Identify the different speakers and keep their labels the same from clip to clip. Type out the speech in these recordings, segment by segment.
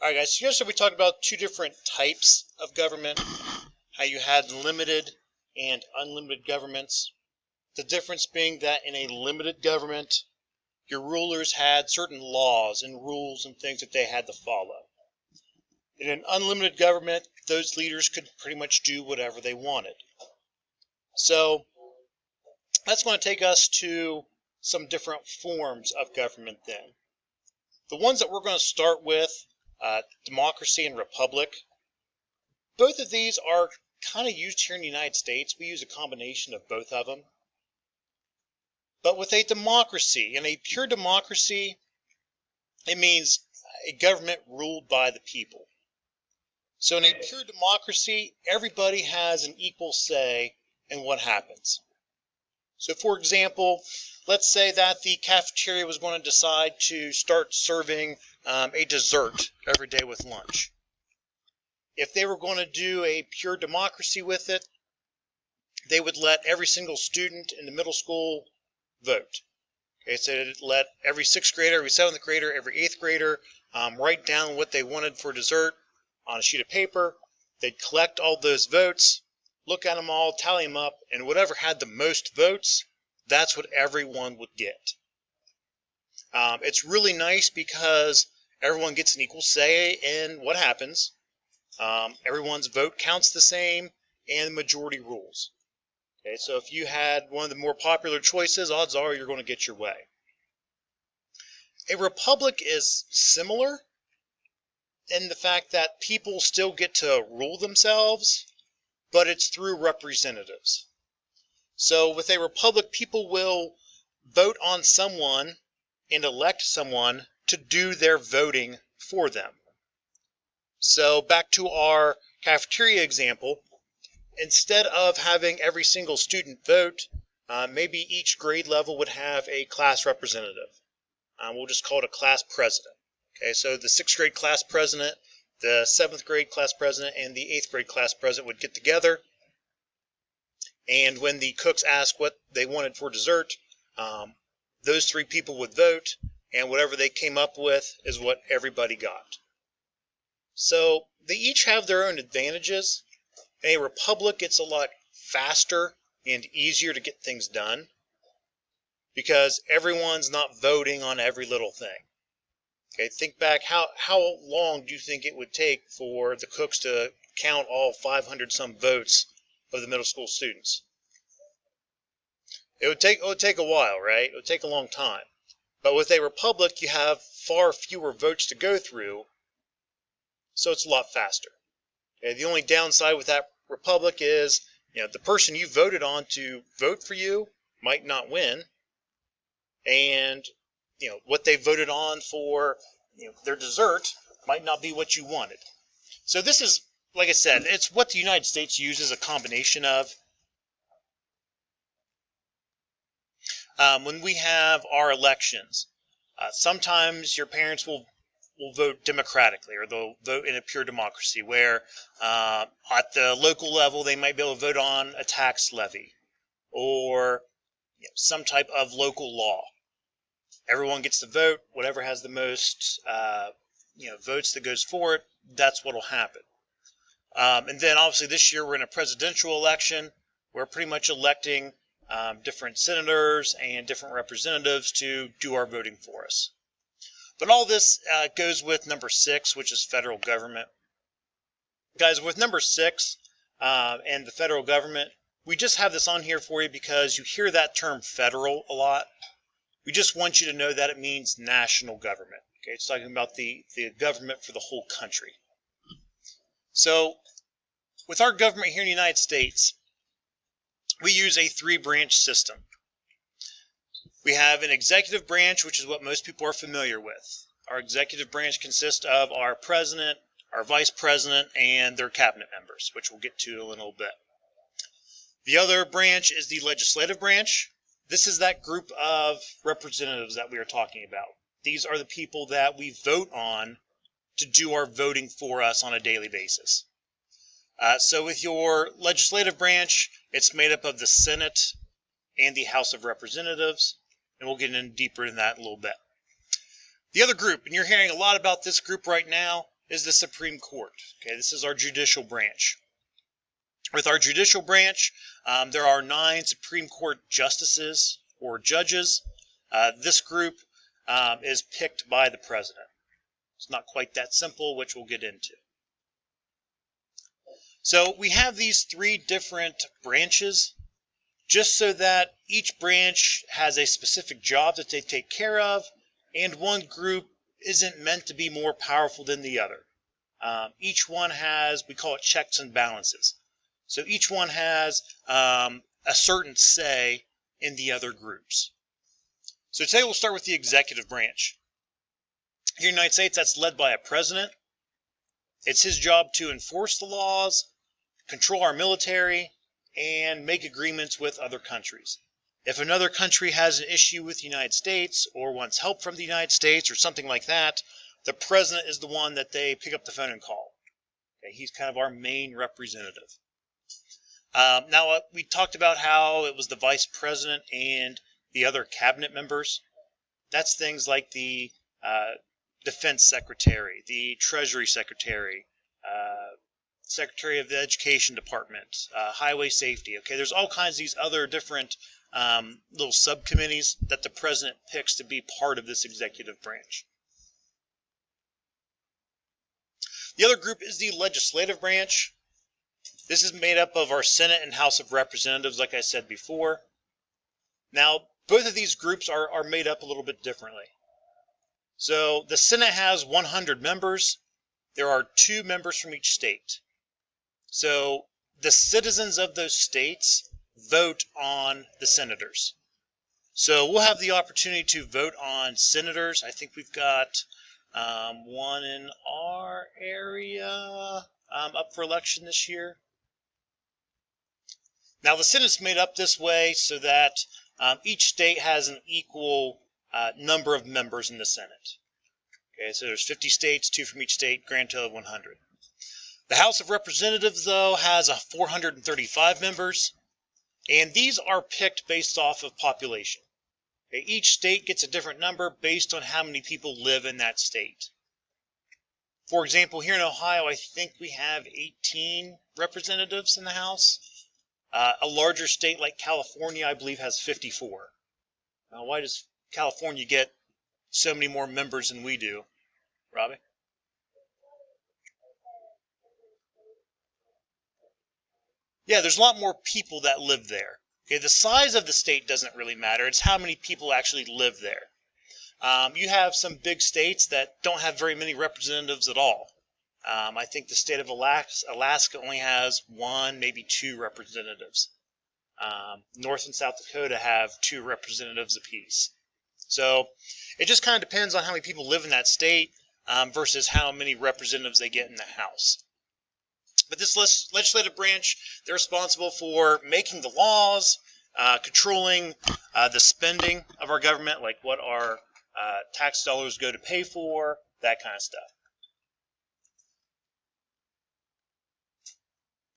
Speaker 1: Alright guys, so yesterday we talked about two different types of government, how you had limited and unlimited governments. The difference being that in a limited government, your rulers had certain laws and rules and things that they had to follow. In an unlimited government, those leaders could pretty much do whatever they wanted. So that's going to take us to some different forms of government then. The ones that we're going to start with, democracy and republic. Both of these are kind of used here in the United States. We use a combination of both of them. But with a democracy, in a pure democracy, it means a government ruled by the people. So in a pure democracy, everybody has an equal say in what happens. So for example, let's say that the cafeteria was going to decide to start serving a dessert every day with lunch. If they were going to do a pure democracy with it, they would let every single student in the middle school vote. Okay, so they'd let every 6th grader, every 7th grader, every 8th grader write down what they wanted for dessert on a sheet of paper. They'd collect all those votes, look at them all, tally them up, and whatever had the most votes, that's what everyone would get. It's really nice because everyone gets an equal say in what happens. Everyone's vote counts the same, and the majority rules. Okay, so if you had one of the more popular choices, odds are you're going to get your way. A republic is similar in the fact that people still get to rule themselves, but it's through representatives. So with a republic, people will vote on someone and elect someone to do their voting for them. So back to our cafeteria example, instead of having every single student vote, maybe each grade level would have a class representative. We'll just call it a class president. Okay, so the 6th grade class president, the 7th grade class president, and the 8th grade class president would get together. And when the cooks asked what they wanted for dessert, those 3 people would vote, and whatever they came up with is what everybody got. So they each have their own advantages. In a republic, it's a lot faster and easier to get things done because everyone's not voting on every little thing. Okay, think back, how long do you think it would take for the cooks to count all 500 some votes of the middle school students? It would take a while, right? It would take a long time. But with a republic, you have far fewer votes to go through, so it's a lot faster. Okay, the only downside with that republic is, the person you voted on to vote for you might not win, and what they voted on for their dessert might not be what you wanted. So this is, like I said, it's what the United States uses a combination of. When we have our elections, sometimes your parents will vote democratically, or they'll vote in a pure democracy where at the local level they might be able to vote on a tax levy or some type of local law. Everyone gets to vote. Whatever has the most votes that goes for it, that's what will happen. And then obviously this year we're in a presidential election. We're pretty much electing different senators and different representatives to do our voting for us. But all this goes with number 6, which is federal government. Guys, with number 6 and the federal government, we just have this on here for you because you hear that term federal a lot. We just want you to know that it means national government. Okay, it's talking about the government for the whole country. So with our government here in the United States, we use a 3-branch system. We have an executive branch, which is what most people are familiar with. Our executive branch consists of our president, our vice president, and their cabinet members, which we'll get to in a little bit. The other branch is the legislative branch. This is that group of representatives that we are talking about. These are the people that we vote on to do our voting for us on a daily basis. So with your legislative branch, it's made up of the Senate and the House of Representatives, and we'll get in deeper in that in a little bit. The other group, and you're hearing a lot about this group right now, is the Supreme Court. Okay, this is our judicial branch. With our judicial branch, there are 9 Supreme Court justices or judges. This group is picked by the president. It's not quite that simple, which we'll get into. So we have these 3 different branches, just so that each branch has a specific job that they take care of, and one group isn't meant to be more powerful than the other. Each one has, we call it checks and balances. So each one has a certain say in the other groups. So today we'll start with the executive branch. Here in the United States, that's led by a president. It's his job to enforce the laws, control our military, and make agreements with other countries. If another country has an issue with the United States or wants help from the United States or something like that, the president is the one that they pick up the phone and call. Okay, he's kind of our main representative. Now, we talked about how it was the vice president and the other cabinet members. That's things like the defense secretary, the treasury secretary, secretary of the education department, highway safety. Okay, there's all kinds of these other different little subcommittees that the president picks to be part of this executive branch. The other group is the legislative branch. This is made up of our Senate and House of Representatives, like I said before. Now, both of these groups are made up a little bit differently. So the Senate has 100 members. There are 2 members from each state. So the citizens of those states vote on the senators. So we'll have the opportunity to vote on senators. I think we've got one in our area up for election this year. Now the Senate's made up this way so that each state has an equal number of members in the Senate. Okay, so there's 50 states, 2 from each state, grand total of 100. The House of Representatives, though, has 435 members, and these are picked based off of population. Okay, each state gets a different number based on how many people live in that state. For example, here in Ohio, I think we have 18 representatives in the House. A larger state like California, I believe, has 54. Now, why does California get so many more members than we do, Robbie? Yeah, there's a lot more people that live there. Okay, the size of the state doesn't really matter. It's how many people actually live there. You have some big states that don't have very many representatives at all. I think the state of Alaska only has 1, maybe 2 representatives. North and South Dakota have 2 representatives apiece. So it just kind of depends on how many people live in that state versus how many representatives they get in the House. But this legislative branch, they're responsible for making the laws, controlling the spending of our government, like what our tax dollars go to pay for, that kind of stuff.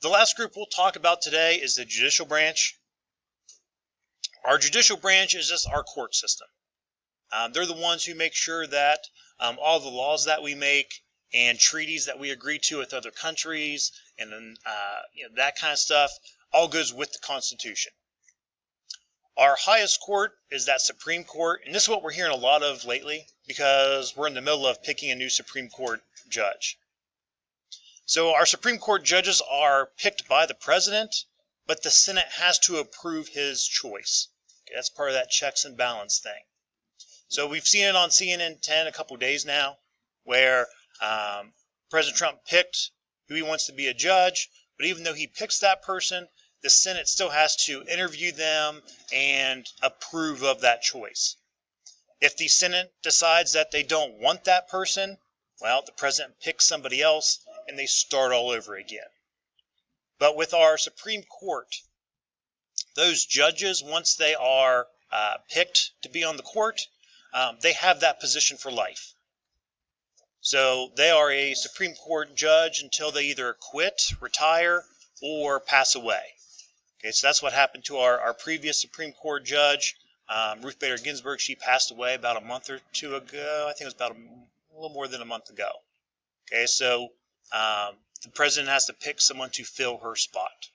Speaker 1: The last group we'll talk about today is the judicial branch. Our judicial branch is just our court system. They're the ones who make sure that all the laws that we make and treaties that we agree to with other countries and that kind of stuff all goes with the Constitution. Our highest court is that Supreme Court, and this is what we're hearing a lot of lately because we're in the middle of picking a new Supreme Court judge. So our Supreme Court judges are picked by the president, but the Senate has to approve his choice. Okay, that's part of that checks and balance thing. So we've seen it on CNN 10 a couple days now, where President Trump picked who he wants to be a judge, but even though he picks that person, the Senate still has to interview them and approve of that choice. If the Senate decides that they don't want that person, well, the president picks somebody else and they start all over again. But with our Supreme Court, those judges, once they are picked to be on the court, they have that position for life. So they are a Supreme Court judge until they either quit, retire, or pass away. Okay, so that's what happened to our previous Supreme Court judge, Ruth Bader Ginsburg. She passed away about a month or 2 ago. I think it was about a little more than a month ago. Okay, so the president has to pick someone to fill her spot.